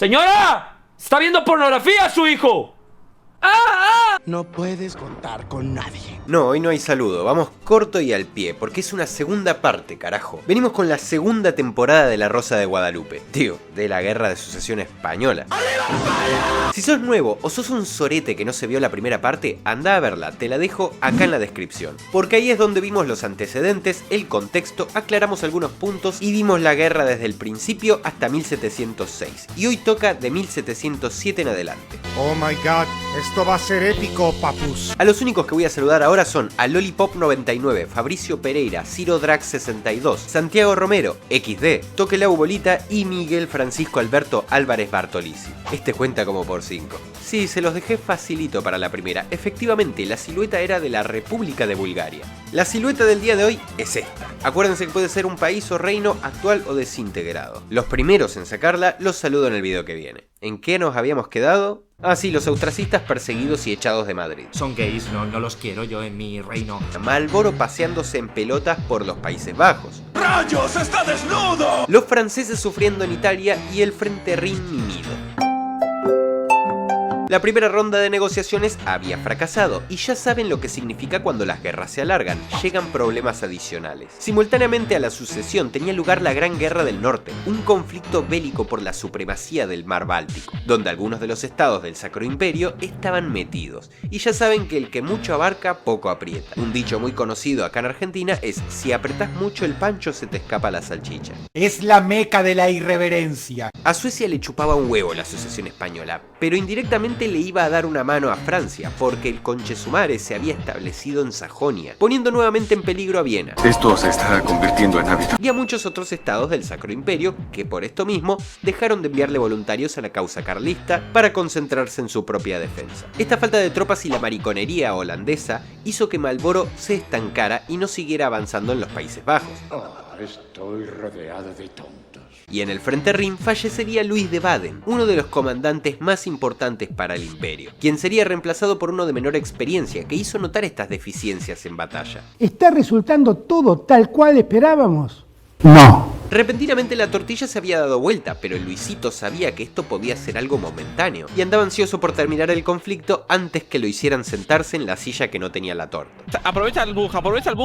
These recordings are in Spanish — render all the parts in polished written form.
¡Señora! ¡Está viendo pornografía su hijo! No puedes contar con nadie. No, hoy no hay saludo, vamos corto y al pie, porque es una segunda parte, carajo. Venimos con la segunda temporada de La Rosa de Guadalupe, tío, de la Guerra de Sucesión Española. Si sos nuevo o sos un sorete que no se vio la primera parte, anda a verla, te la dejo acá en la descripción. Porque ahí es donde vimos los antecedentes, el contexto, aclaramos algunos puntos y vimos la guerra desde el principio hasta 1706. Y hoy toca de 1707 en adelante. Oh my god, esto va a ser épico, papus. A los únicos que voy a saludar ahora son a Lollipop99, Fabricio Pereira, Ciro Drax62, Santiago Romero, XD, Toquelau Bolita y Miguel Francisco Alberto Álvarez Bartolisi. Este cuenta como por 5. Sí, se los dejé facilito para la primera. Efectivamente, la silueta era de la República de Bulgaria. La silueta del día de hoy es esta. Acuérdense que puede ser un país o reino actual o desintegrado. Los primeros en sacarla los saludo en el video que viene. ¿En qué nos habíamos quedado? Ah, sí, los austracistas perseguidos y echados de Madrid. Son gays, no los quiero yo en mi reino. Marlboro paseándose en pelotas por los Países Bajos. ¡Rayos, está desnudo! Los franceses sufriendo en Italia y el Frente Rin mimido. La primera ronda de negociaciones había fracasado, y ya saben lo que significa cuando las guerras se alargan, llegan problemas adicionales. Simultáneamente a la sucesión tenía lugar la Gran Guerra del Norte, un conflicto bélico por la supremacía del mar Báltico, donde algunos de los estados del Sacro Imperio estaban metidos, y ya saben que el que mucho abarca, poco aprieta. Un dicho muy conocido acá en Argentina es: si apretás mucho el pancho se te escapa la salchicha. Es la meca de la irreverencia. A Suecia le chupaba un huevo la sucesión española, pero indirectamente le iba a dar una mano a Francia, porque el Conchesumare se había establecido en Sajonia, poniendo nuevamente en peligro a Viena. Esto se está convirtiendo en hábito. Y a muchos otros estados del Sacro Imperio, que por esto mismo dejaron de enviarle voluntarios a la causa carlista para concentrarse en su propia defensa. Esta falta de tropas y la mariconería holandesa hizo que Marlboro se estancara y no siguiera avanzando en los Países Bajos. Estoy rodeado de tontos. Y en el Frente Rin fallecería Luis de Baden, uno de los comandantes más importantes para el imperio, quien sería reemplazado por uno de menor experiencia, que hizo notar estas deficiencias en batalla. ¿Está resultando todo tal cual esperábamos? No. Repentinamente la tortilla se había dado vuelta, pero Luisito sabía que esto podía ser algo momentáneo, y andaba ansioso por terminar el conflicto antes que lo hicieran sentarse en la silla que no tenía la torta. Aprovecha el bug.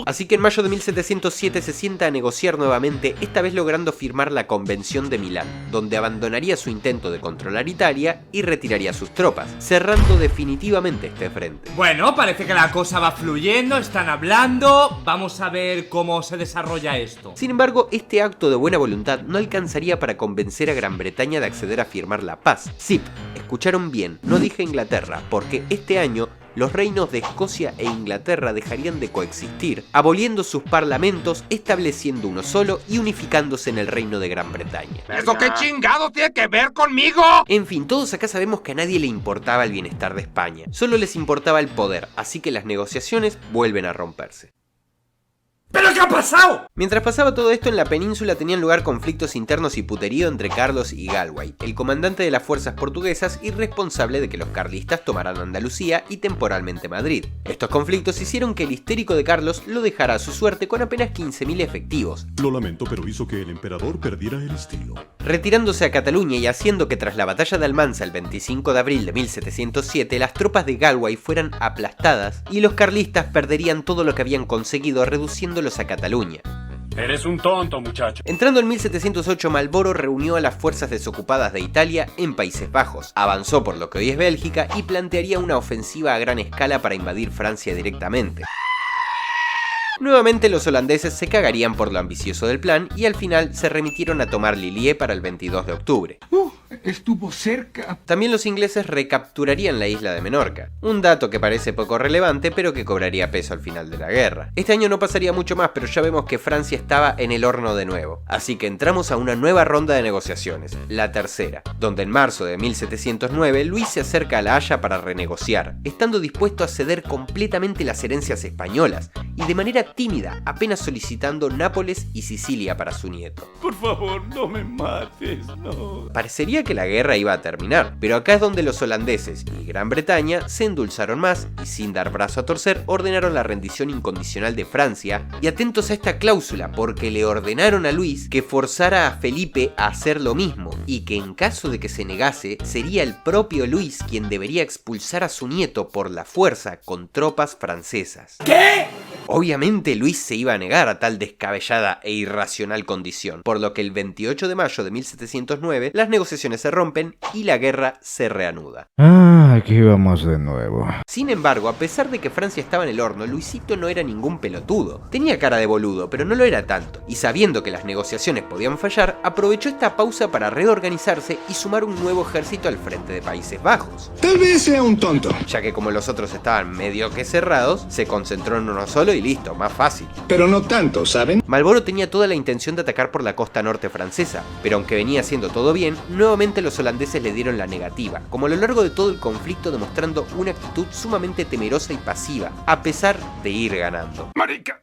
Así que en mayo de 1707 se sienta a negociar nuevamente, esta vez logrando firmar la Convención de Milán, donde abandonaría su intento de controlar Italia y retiraría sus tropas, cerrando definitivamente este frente. Bueno, parece que la cosa va fluyendo, están hablando, vamos a ver cómo se desarrolla esto. Sin embargo, este acto de buena voluntad no alcanzaría para convencer a Gran Bretaña de acceder a firmar la paz. Sí, escucharon bien, no dije Inglaterra, porque este año los reinos de Escocia e Inglaterra dejarían de coexistir, aboliendo sus parlamentos, estableciendo uno solo y unificándose en el reino de Gran Bretaña. ¿Eso qué chingado tiene que ver conmigo? En fin, todos acá sabemos que a nadie le importaba el bienestar de España, solo les importaba el poder, así que las negociaciones vuelven a romperse. ¿Pero qué ha pasado? Mientras pasaba todo esto, en la península tenían lugar conflictos internos y puterío entre Carlos y Galway, el comandante de las fuerzas portuguesas y responsable de que los carlistas tomaran Andalucía y temporalmente Madrid. Estos conflictos hicieron que el histérico de Carlos lo dejara a su suerte con apenas 15.000 efectivos. Lo lamento, pero hizo que el emperador perdiera el estilo. Retirándose a Cataluña y haciendo que tras la batalla de Almansa el 25 de abril de 1707 las tropas de Galway fueran aplastadas y los carlistas perderían todo lo que habían conseguido, reduciéndolos a Cataluña. Eres un tonto, muchacho. Entrando en 1708, Marlboro reunió a las fuerzas desocupadas de Italia en Países Bajos, avanzó por lo que hoy es Bélgica y plantearía una ofensiva a gran escala para invadir Francia directamente. Nuevamente los holandeses se cagarían por lo ambicioso del plan y al final se remitieron a tomar Lillier para el 22 de octubre. Estuvo cerca. También los ingleses recapturarían la isla de Menorca, un dato que parece poco relevante pero que cobraría peso al final de la guerra. Este año no pasaría mucho más, pero ya vemos que Francia estaba en el horno de nuevo, así que entramos a una nueva ronda de negociaciones, la tercera, donde en marzo de 1709 Luis se acerca a La Haya para renegociar, estando dispuesto a ceder completamente las herencias españolas y de manera tímida, apenas solicitando Nápoles y Sicilia para su nieto. Por favor, no me mates, no. Parecería que la guerra iba a terminar, pero acá es donde los holandeses y Gran Bretaña se endulzaron más y sin dar brazo a torcer ordenaron la rendición incondicional de Francia, y atentos a esta cláusula porque le ordenaron a Luis que forzara a Felipe a hacer lo mismo, y que en caso de que se negase, sería el propio Luis quien debería expulsar a su nieto por la fuerza con tropas francesas. ¿Qué? Obviamente Luis se iba a negar a tal descabellada e irracional condición, por lo que el 28 de mayo de 1709 las negociaciones se rompen y la guerra se reanuda. Aquí vamos de nuevo. Sin embargo, a pesar de que Francia estaba en el horno, Luisito no era ningún pelotudo. Tenía cara de boludo, pero no lo era tanto, y sabiendo que las negociaciones podían fallar, aprovechó esta pausa para reorganizarse y sumar un nuevo ejército al frente de Países Bajos. Tal vez sea un tonto, Ya que como los otros estaban medio que cerrados, se concentró en uno solo y listo, más fácil. pero no tanto, ¿saben? Marlboro tenía toda la intención de atacar por la costa norte francesa, pero aunque venía haciendo todo bien, nuevamente los holandeses le dieron la negativa, como a lo largo de todo el conflicto demostrando una actitud sumamente temerosa y pasiva, a pesar de ir ganando. Marica.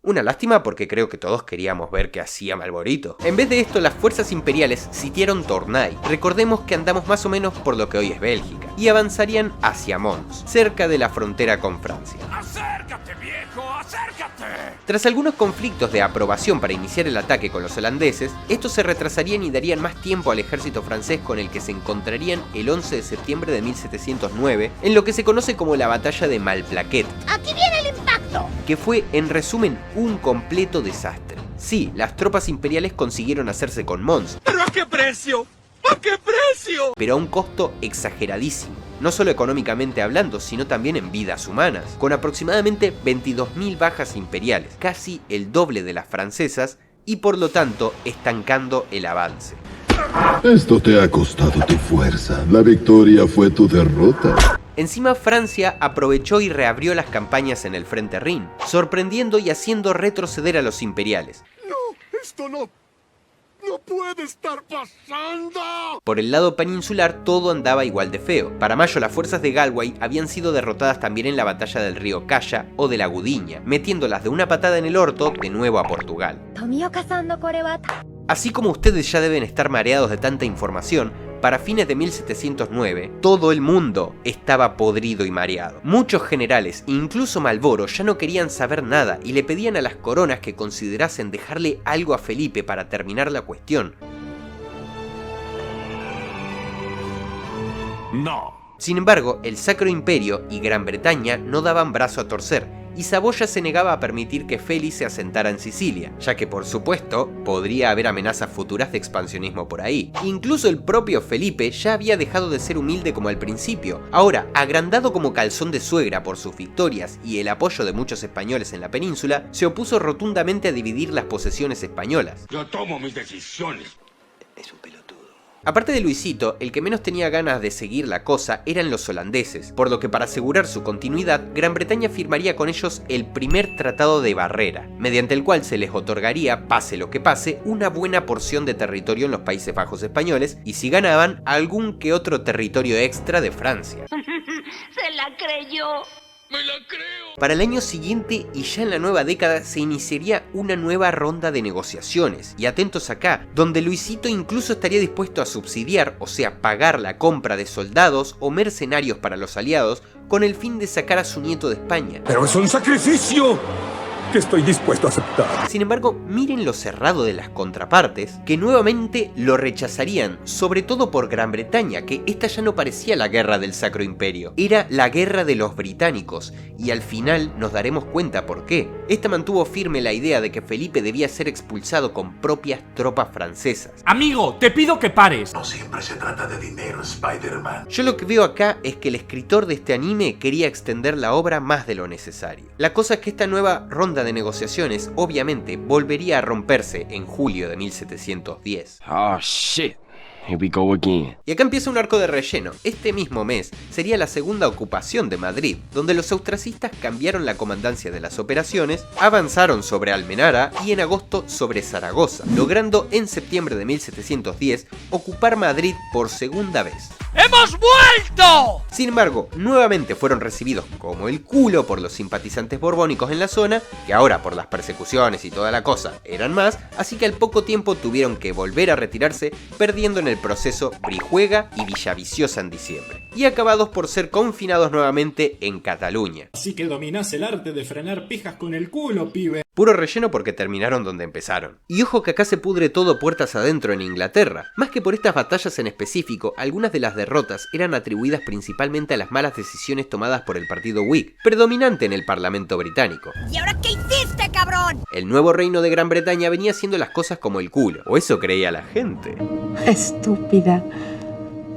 Una lástima porque creo que todos queríamos ver qué hacía Marlborito. En vez de esto, las fuerzas imperiales sitiaron Tournai. Recordemos que andamos más o menos por lo que hoy es Bélgica, y avanzarían hacia Mons, cerca de la frontera con Francia. ¡Acércate, viejo! ¡Acércate! Tras algunos conflictos de aprobación para iniciar el ataque con los holandeses, estos se retrasarían y darían más tiempo al ejército francés, con el que se encontrarían el 11 de septiembre de 1709, en lo que se conoce como la batalla de Malplaquet. ¡Aquí viene el impacto! Que fue, en resumen, un completo desastre. Sí, las tropas imperiales consiguieron hacerse con Mons, ¿Pero a qué precio? ¿A qué precio? pero a un costo exageradísimo, no solo económicamente hablando, sino también en vidas humanas, con aproximadamente 22.000 bajas imperiales, casi el doble de las francesas, y por lo tanto estancando el avance. Esto te ha costado tu fuerza. La victoria fue tu derrota. Encima, Francia aprovechó y reabrió las campañas en el frente Rin, sorprendiendo y haciendo retroceder a los imperiales. Esto no puede estar pasando. Por el lado peninsular todo andaba igual de feo. Para mayo las fuerzas de Galway habían sido derrotadas también en la batalla del río Calla o de la Gudiña, metiéndolas de una patada en el orto de nuevo a Portugal. Así como ustedes ya deben estar mareados de tanta información, para fines de 1709, todo el mundo estaba podrido y mareado. Muchos generales, incluso Marlboro, ya no querían saber nada y le pedían a las coronas que considerasen dejarle algo a Felipe para terminar la cuestión. No. Sin embargo, el Sacro Imperio y Gran Bretaña no daban brazo a torcer, y Saboya se negaba a permitir que Félix se asentara en Sicilia, ya que por supuesto podría haber amenazas futuras de expansionismo por ahí. Incluso el propio Felipe ya había dejado de ser humilde como al principio. Ahora, agrandado como calzón de suegra por sus victorias y el apoyo de muchos españoles en la península, se opuso rotundamente a dividir las posesiones españolas. Yo tomo mis decisiones. Es un pelotudo. Aparte de Luisito, el que menos tenía ganas de seguir la cosa eran los holandeses, por lo que para asegurar su continuidad, Gran Bretaña firmaría con ellos el primer Tratado de Barrera, mediante el cual se les otorgaría, pase lo que pase, una buena porción de territorio en los Países Bajos españoles, y si ganaban, algún que otro territorio extra de Francia. ¡Se la creyó! ¡Me la creo! Para el año siguiente y ya en la nueva década se iniciaría una nueva ronda de negociaciones, y atentos acá, donde Luisito incluso estaría dispuesto a subsidiar, o sea, pagar la compra de soldados o mercenarios para los aliados, con el fin de sacar a su nieto de España. ¡Pero es un sacrificio que estoy dispuesto a aceptar! Sin embargo, miren lo cerrado de las contrapartes, que nuevamente lo rechazarían, sobre todo por Gran Bretaña, que esta ya no parecía la guerra del Sacro Imperio, era la guerra de los británicos, y al final nos daremos cuenta por qué. Esta mantuvo firme la idea de que Felipe debía ser expulsado con propias tropas francesas. Amigo, te pido que pares. No siempre se trata de dinero, Spider-Man. Yo lo que veo acá es que el escritor de este anime quería extender la obra más de lo necesario. La cosa es que esta nueva ronda de negociaciones obviamente volvería a romperse en julio de 1710. Oh, shit. Here we go again. Y acá empieza un arco de relleno. Este mismo mes sería la segunda ocupación de Madrid, donde los austracistas cambiaron la comandancia de las operaciones, avanzaron sobre Almenara y en agosto sobre Zaragoza, logrando en septiembre de 1710 ocupar Madrid por segunda vez. ¡Hemos vuelto! Sin embargo, nuevamente fueron recibidos como el culo por los simpatizantes borbónicos en la zona, que ahora por las persecuciones y toda la cosa eran más, así que al poco tiempo tuvieron que volver a retirarse, perdiendo en el proceso Brihuega y Villaviciosa en diciembre. y acabados por ser confinados nuevamente en Cataluña. Así que dominás el arte de frenar pijas con el culo, pibe. Puro relleno porque terminaron donde empezaron. Y ojo que acá se pudre todo puertas adentro en Inglaterra. Más que por estas batallas en específico, algunas de las derrotas eran atribuidas principalmente a las malas decisiones tomadas por el partido Whig, predominante en el Parlamento británico. ¿Y ahora qué hiciste, cabrón? El nuevo reino de Gran Bretaña venía haciendo las cosas como el culo, o eso creía la gente. Estúpida,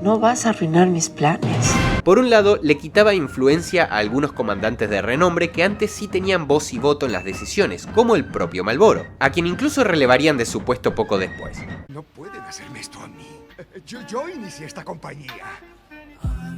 no vas a arruinar mis planes. Por un lado, le quitaba influencia a algunos comandantes de renombre que antes sí tenían voz y voto en las decisiones, como el propio Marlborough, a quien incluso relevarían de su puesto poco después. No pueden hacerme esto a mí. Yo inicié esta compañía.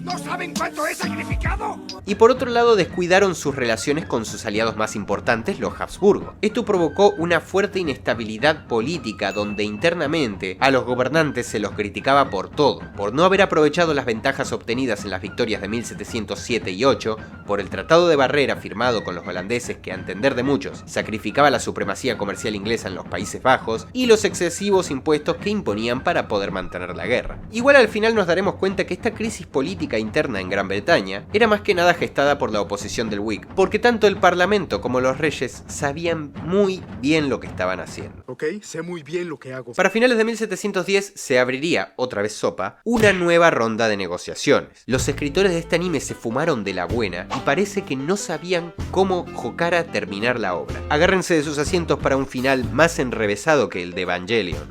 ¿No saben cuánto he sacrificado? Y por otro lado, descuidaron sus relaciones con sus aliados más importantes, los Habsburgo. Esto provocó una fuerte inestabilidad política donde internamente a los gobernantes se los criticaba por todo, por no haber aprovechado las ventajas obtenidas en las victorias de 1707 y 8, por el Tratado de Barrera firmado con los holandeses que a entender de muchos sacrificaba la supremacía comercial inglesa en los Países Bajos y los excesivos impuestos que imponían para poder mantener la guerra. Igual al final nos daremos cuenta que esta crisis política interna en Gran Bretaña era más que nada gestada por la oposición del Whig, porque tanto el Parlamento como los reyes sabían muy bien lo que estaban haciendo. Ok, sé muy bien lo que hago. Para finales de 1710 se abriría, otra vez sopa, una nueva ronda de negociaciones. Los escritores de este anime se fumaron de la buena y parece que no sabían cómo Jokara terminar la obra. Agárrense de sus asientos para un final más enrevesado que el de Evangelion.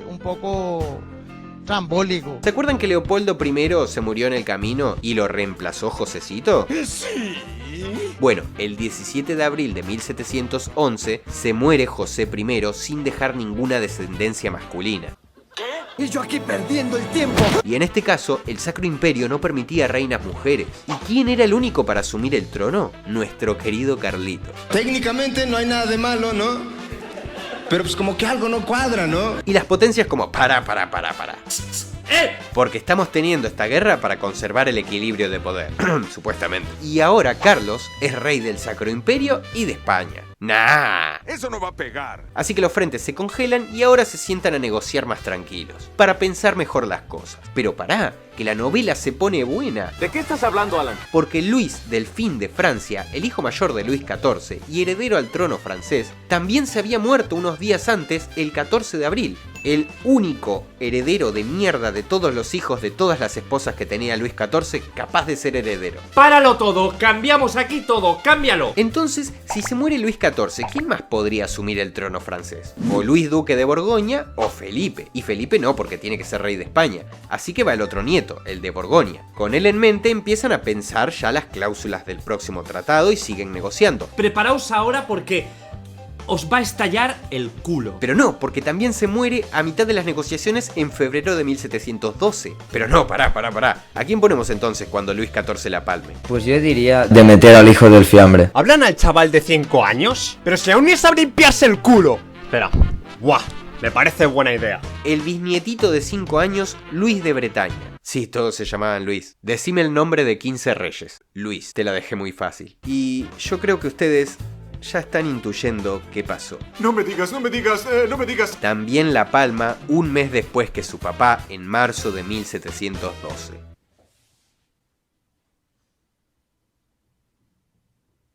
Un poco trambólico. ¿Se acuerdan que Leopoldo I se murió en el camino y lo reemplazó Josecito? Sí. Bueno, el 17 de abril de 1711 se muere José I sin dejar ninguna descendencia masculina. Y yo aquí perdiendo el tiempo. Y en este caso, el Sacro Imperio no permitía reinas mujeres. ¿Y quién era el único para asumir el trono? Nuestro querido Carlitos. Técnicamente no hay nada de malo, ¿no? Pero pues como que algo no cuadra, ¿no? Y las potencias como para. Porque estamos teniendo esta guerra para conservar el equilibrio de poder, supuestamente. Y ahora Carlos es rey del Sacro Imperio y de España. ¡Nah! Eso no va a pegar. Así que los frentes se congelan y ahora se sientan a negociar más tranquilos, para pensar mejor las cosas. Pero pará, que la novela se pone buena. ¿De qué estás hablando, Alan? Porque Luis Delfín de Francia, el hijo mayor de Luis XIV y heredero al trono francés, también se había muerto unos días antes, el 14 de abril. El único heredero de mierda de todos los hijos de todas las esposas que tenía Luis XIV capaz de ser heredero. ¡Páralo todo! ¡Cambiamos aquí todo! ¡Cámbialo! Entonces, si se muere Luis XIV, ¿quién más podría asumir el trono francés? O Luis Duque de Borgoña o Felipe. Y Felipe no, porque tiene que ser rey de España. Así que va el otro nieto, el de Borgoña. Con él en mente empiezan a pensar ya las cláusulas del próximo tratado y siguen negociando. Preparaos ahora porque os va a estallar el culo. Pero no, porque también se muere a mitad de las negociaciones en febrero de 1712. Pero no, pará. ¿A quién ponemos entonces cuando Luis XIV la palme? Pues yo diría de meter al hijo del fiambre. ¿Hablan al chaval de 5 años? Pero si aún ni sabe limpiarse el culo. Espera, ¡guau! Me parece buena idea. El bisnietito de 5 años, Luis de Bretaña. Sí, todos se llamaban Luis. Decime el nombre de 15 reyes. Luis, te la dejé muy fácil. Y yo creo que ustedes ya están intuyendo qué pasó. No me digas. También la palma un mes después que su papá, en marzo de 1712.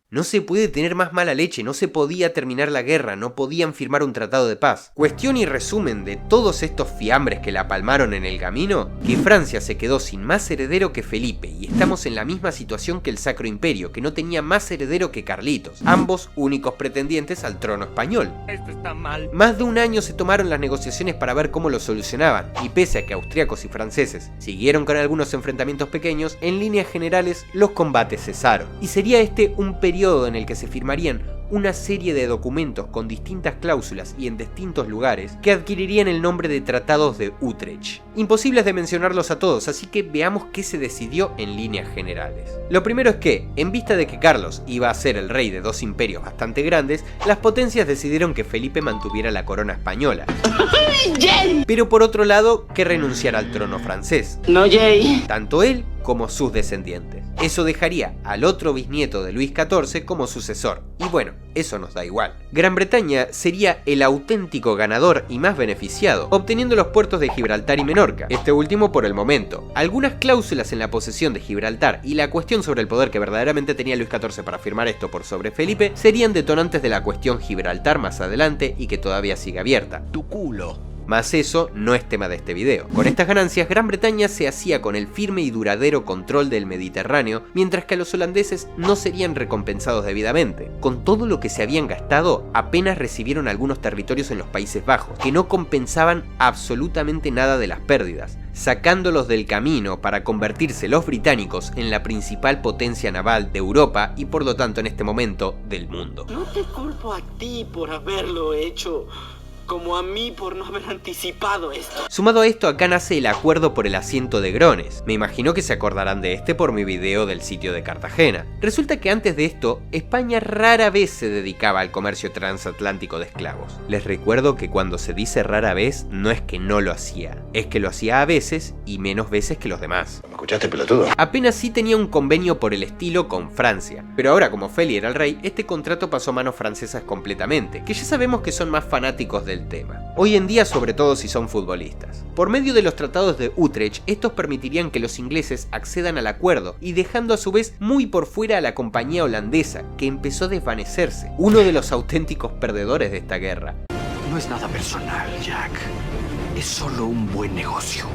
No se puede tener más mala leche, no se podía terminar la guerra, no podían firmar un tratado de paz. Cuestión y resumen de todos estos fiambres que la palmaron en el camino, que Francia se quedó sin más heredero que Felipe y estamos en la misma situación que el Sacro Imperio, que no tenía más heredero que Carlitos, ambos únicos pretendientes al trono español. Esto está mal. Más de un año se tomaron las negociaciones para ver cómo lo solucionaban, y pese a que austriacos y franceses siguieron con algunos enfrentamientos pequeños, en líneas generales los combates cesaron. Y sería este un periodo en el que se firmarían una serie de documentos con distintas cláusulas y en distintos lugares que adquirirían el nombre de Tratados de Utrecht. Imposibles de mencionarlos a todos, así que veamos qué se decidió en líneas generales. Lo primero es que, en vista de que Carlos iba a ser el rey de dos imperios bastante grandes, las potencias decidieron que Felipe mantuviera la corona española. Pero por otro lado, que renunciara al trono francés. No, Jay. Tanto él como sus descendientes. Eso dejaría al otro bisnieto de Luis XIV como sucesor, y bueno, eso nos da igual. Gran Bretaña sería el auténtico ganador y más beneficiado, obteniendo los puertos de Gibraltar y Menorca, este último por el momento. Algunas cláusulas en la posesión de Gibraltar y la cuestión sobre el poder que verdaderamente tenía Luis XIV para firmar esto por sobre Felipe serían detonantes de la cuestión Gibraltar más adelante y que todavía sigue abierta. Tu culo. Mas eso no es tema de este video. Con estas ganancias, Gran Bretaña se hacía con el firme y duradero control del Mediterráneo, mientras que a los holandeses no serían recompensados debidamente. Con todo lo que se habían gastado, apenas recibieron algunos territorios en los Países Bajos, que no compensaban absolutamente nada de las pérdidas, sacándolos del camino para convertirse los británicos en la principal potencia naval de Europa y por lo tanto en este momento del mundo. No te culpo a ti por haberlo hecho, como a mí por no haber anticipado esto. Sumado a esto, acá nace el acuerdo por el asiento de Grones. Me imagino que se acordarán de este por mi video del sitio de Cartagena. Resulta que antes de esto, España rara vez se dedicaba al comercio transatlántico de esclavos. Les recuerdo que cuando se dice rara vez, no es que no lo hacía, es que lo hacía a veces y menos veces que los demás. ¿Me escuchaste, pelotudo? Apenas sí tenía un convenio por el estilo con Francia, pero ahora como Feli era el rey, este contrato pasó a manos francesas completamente, que ya sabemos que son más fanáticos del tema. Hoy en día, sobre todo si son futbolistas. Por medio de los tratados de Utrecht, estos permitirían que los ingleses accedan al acuerdo y dejando a su vez muy por fuera a la compañía holandesa, que empezó a desvanecerse, uno de los auténticos perdedores de esta guerra. No es nada personal, Jack. Es solo un buen negocio.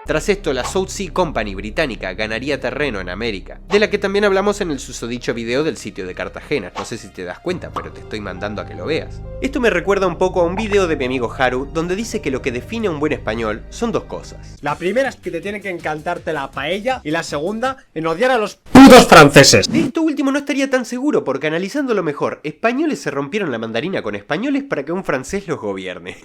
Tras esto, la South Sea Company británica ganaría terreno en América, de la que también hablamos en el susodicho video del sitio de Cartagena. No sé si te das cuenta, pero te estoy mandando a que lo veas. Esto me recuerda un poco a un video de mi amigo Haru, donde dice que lo que define a un buen español son dos cosas. La primera es que te tiene que encantarte la paella y la segunda en odiar a los putos franceses. De esto último no estaría tan seguro, porque analizándolo mejor, españoles se rompieron la mandarina con españoles para que un francés los gobierne.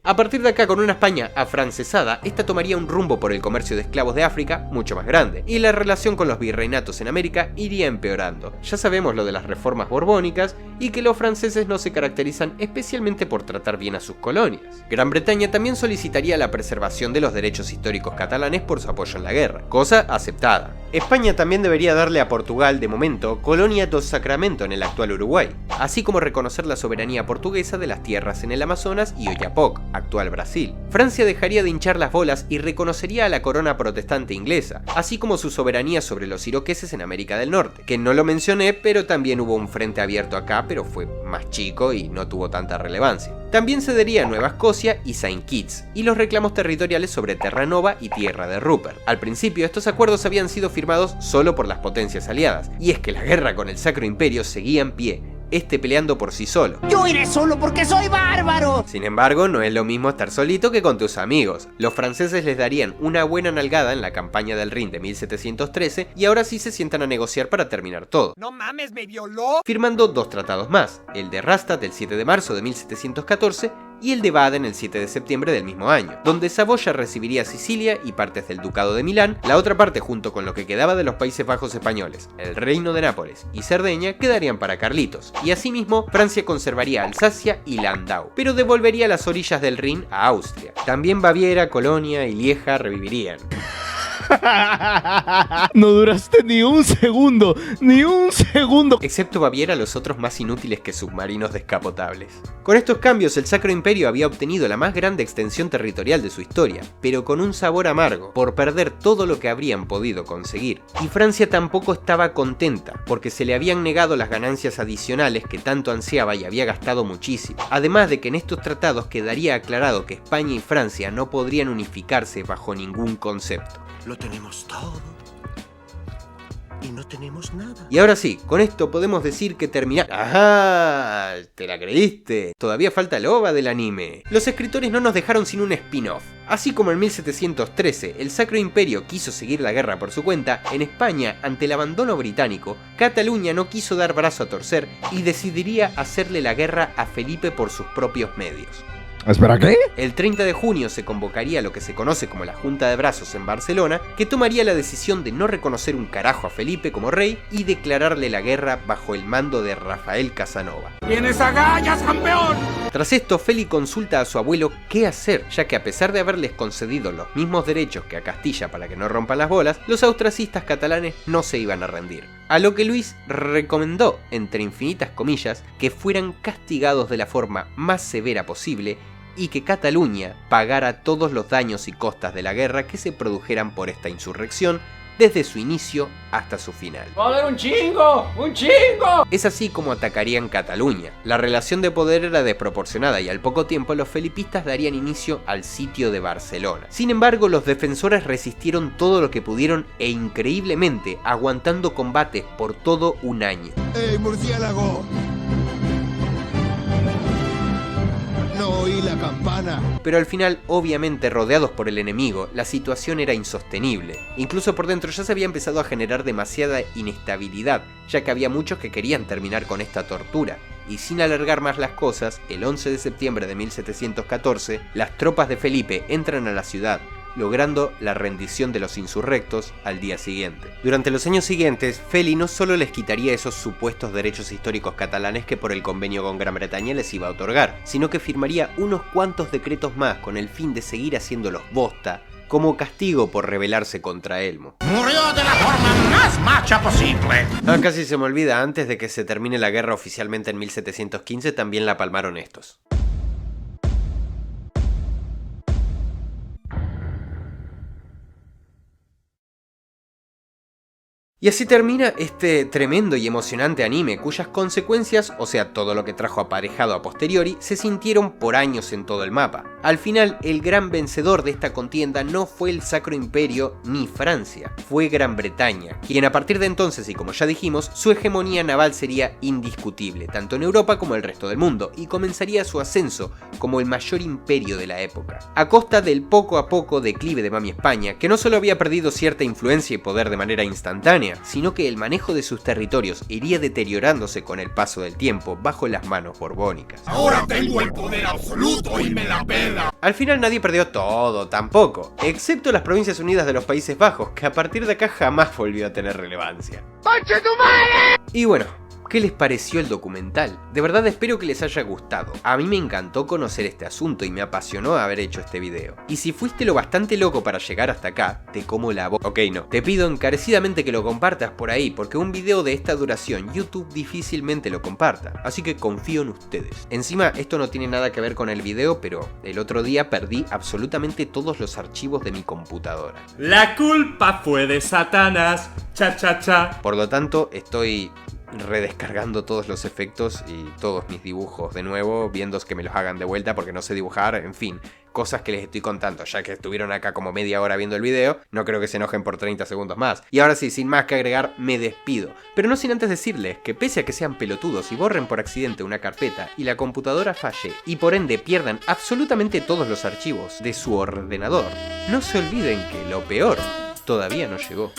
A partir de acá, con una España afrancesada, esta tomaría un rumbo por el comercio de esclavos de África mucho más grande, y la relación con los virreinatos en América iría empeorando. Ya sabemos lo de las reformas borbónicas y que los franceses no se caracterizan especialmente por tratar bien a sus colonias. Gran Bretaña también solicitaría la preservación de los derechos históricos catalanes por su apoyo en la guerra, cosa aceptada. España también debería darle a Portugal, de momento, Colonia do Sacramento en el actual Uruguay, así como reconocer la soberanía portuguesa de las tierras en el Amazonas y Oiapoque, actual Brasil. Francia dejaría de hinchar las bolas y reconocería a la corona protestante inglesa, así como su soberanía sobre los iroqueses en América del Norte, que no lo mencioné, pero también hubo un frente abierto acá, pero fue más chico y no tuvo tanta relevancia. También cedería Nueva Escocia y Saint Kitts, y los reclamos territoriales sobre Terranova y Tierra de Rupert. Al principio, estos acuerdos habían sido firmados solo por las potencias aliadas, y es que la guerra con el Sacro Imperio seguía en pie, peleando por sí solo. Yo iré solo porque soy bárbaro. Sin embargo, no es lo mismo estar solito que con tus amigos. Los franceses les darían una buena nalgada en la campaña del Rin de 1713 y ahora sí se sientan a negociar para terminar todo. ¡No mames, me violó! Firmando dos tratados más, el de Rastatt el 7 de marzo de 1714 y el de Baden el 7 de septiembre del mismo año, donde Saboya recibiría Sicilia y partes del Ducado de Milán, la otra parte junto con lo que quedaba de los Países Bajos españoles, el Reino de Nápoles y Cerdeña quedarían para Carlitos, y asimismo Francia conservaría Alsacia y Landau, pero devolvería las orillas del Rin a Austria. También Baviera, Colonia y Lieja revivirían. No duraste ni un segundo, ni un segundo. Excepto Baviera, los otros más inútiles que submarinos descapotables. Con estos cambios, el Sacro Imperio había obtenido la más grande extensión territorial de su historia, pero con un sabor amargo, por perder todo lo que habrían podido conseguir. Y Francia tampoco estaba contenta, porque se le habían negado las ganancias adicionales que tanto ansiaba y había gastado muchísimo. Además de que en estos tratados quedaría aclarado que España y Francia no podrían unificarse bajo ningún concepto. Lo tenemos todo y no tenemos nada. Y ahora sí, con esto podemos decir que termina... ¡Ajá! ¿Te la creíste? Todavía falta el OVA del anime. Los escritores no nos dejaron sin un spin-off. Así como en 1713 el Sacro Imperio quiso seguir la guerra por su cuenta, en España, ante el abandono británico, Cataluña no quiso dar brazo a torcer y decidiría hacerle la guerra a Felipe por sus propios medios. ¿Espera qué? El 30 de junio se convocaría lo que se conoce como la Junta de Brazos en Barcelona, que tomaría la decisión de no reconocer un carajo a Felipe como rey y declararle la guerra bajo el mando de Rafael Casanova. ¡Tienes agallas, campeón! Tras esto, Feli consulta a su abuelo qué hacer, ya que a pesar de haberles concedido los mismos derechos que a Castilla para que no rompan las bolas, los austracistas catalanes no se iban a rendir. A lo que Luis recomendó, entre infinitas comillas, que fueran castigados de la forma más severa posible y que Cataluña pagara todos los daños y costas de la guerra que se produjeran por esta insurrección desde su inicio hasta su final. ¡Va a haber un chingo! ¡Un chingo! Es así como atacarían Cataluña. La relación de poder era desproporcionada y al poco tiempo los felipistas darían inicio al sitio de Barcelona. Sin embargo, los defensores resistieron todo lo que pudieron e increíblemente aguantando combates por todo un año. ¡Ey, murciélago! No oí la campana. Pero al final, obviamente rodeados por el enemigo, la situación era insostenible. Incluso por dentro ya se había empezado a generar demasiada inestabilidad, ya que había muchos que querían terminar con esta tortura. Y sin alargar más las cosas, el 11 de septiembre de 1714, las tropas de Felipe entran a la ciudad, logrando la rendición de los insurrectos al día siguiente. Durante los años siguientes, Feli no solo les quitaría esos supuestos derechos históricos catalanes que por el convenio con Gran Bretaña les iba a otorgar, sino que firmaría unos cuantos decretos más con el fin de seguir haciéndolos bosta, como castigo por rebelarse contra Elmo. ¡Murió de la forma más macha posible! Casi se me olvida, antes de que se termine la guerra oficialmente en 1715, también la palmaron estos. Y así termina este tremendo y emocionante anime cuyas consecuencias, o sea todo lo que trajo aparejado a posteriori, se sintieron por años en todo el mapa. Al final, el gran vencedor de esta contienda no fue el Sacro Imperio ni Francia, fue Gran Bretaña, quien a partir de entonces, y como ya dijimos, su hegemonía naval sería indiscutible, tanto en Europa como en el resto del mundo, y comenzaría su ascenso como el mayor imperio de la época, a costa del poco a poco declive de Mami España, que no solo había perdido cierta influencia y poder de manera instantánea, sino que el manejo de sus territorios iría deteriorándose con el paso del tiempo bajo las manos borbónicas. ¡Ahora tengo el poder absoluto y me la pela! Al final nadie perdió todo, tampoco, excepto las Provincias Unidas de los Países Bajos, que a partir de acá jamás volvió a tener relevancia. ¡Conche tu madre! Y bueno, ¿qué les pareció el documental? De verdad espero que les haya gustado. A mí me encantó conocer este asunto y me apasionó haber hecho este video. Y si fuiste lo bastante loco para llegar hasta acá, te como la boca. Ok, no. Te pido encarecidamente que lo compartas por ahí, porque un video de esta duración YouTube difícilmente lo comparta. Así que confío en ustedes. Encima, esto no tiene nada que ver con el video, pero el otro día perdí absolutamente todos los archivos de mi computadora. La culpa fue de Satanás. Cha cha cha. Por lo tanto, estoy redescargando todos los efectos y todos mis dibujos de nuevo, viendo que me los hagan de vuelta porque no sé dibujar, en fin, cosas que les estoy contando, ya que estuvieron acá como media hora viendo el video, no creo que se enojen por 30 segundos más. Y ahora sí, sin más que agregar, me despido, pero no sin antes decirles que pese a que sean pelotudos y borren por accidente una carpeta y la computadora falle y por ende pierdan absolutamente todos los archivos de su ordenador, no se olviden que lo peor todavía no llegó.